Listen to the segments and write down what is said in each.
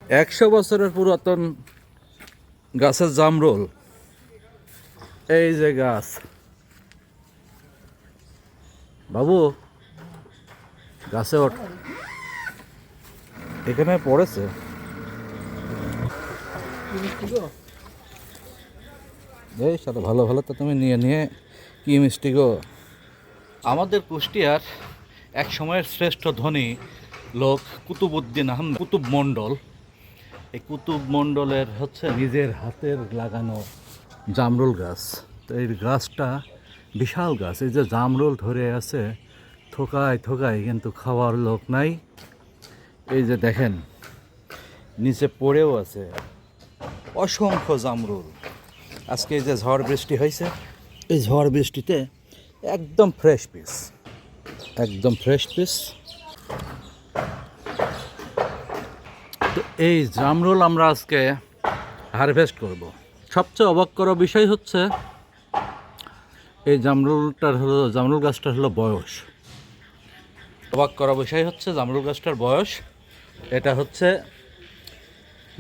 100 বছরের পুরাতন গাছের জামরুল। এই যে গাছ, বাবু গাছে ওঠ, এখানে পড়েছে। এই সাথে ভালো ভালো তো তুমি নিয়ে নিয়ে কি মিষ্টি গো। আমাদের কুষ্টিয়ার এক সময়ের শ্রেষ্ঠ ধনী লোক কুতুবউদ্দিন আহমেদ কুতুব মণ্ডল, এই কুতুব মণ্ডলের হচ্ছে নিজের হাতের লাগানো জামরুল গাছ। তো এই গাছটা বিশাল গাছ, এই যে জামরুল ধরে আছে থোকায় থোকায়, কিন্তু খাওয়ার লোক নাই। এই যে দেখেন নিচে পড়েও আছে অসংখ্য জামরুল। আজকে এই যে ঝড় বৃষ্টি হয়েছে, এই ঝড় বৃষ্টিতে একদম ফ্রেশ পিস, একদম ফ্রেশ পিস। তো এই জামরুল আমরা আজকে হারভেস্ট করব। সবচেয়ে অবাক করা বিষয় হচ্ছে এই জামরুল গাছটার হলো বয়স। অবাক করা বিষয় হচ্ছে জামরুল গাছটার বয়স, এটা হচ্ছে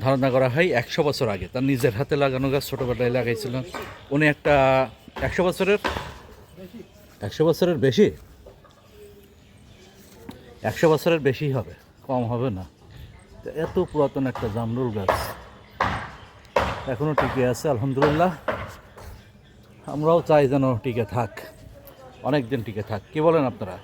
ধারণা করা হয় 100 বছর আগে। তার নিজের হাতে লাগানো গাছ, ছোটোবেলায় লাগাইছিল উনি একটা 100 বছরের, 100 বছরের বেশি, 100 বছরের বেশি হবে, কম হবে না। তো এত পুরাতন একটা জামরুল গাছ এখনও টিকে আছে আলহামদুলিল্লাহ। আমরাও চাই যেন টিকে থাক, অনেক দিন টিকে থাক। কি বলেন আপনারা?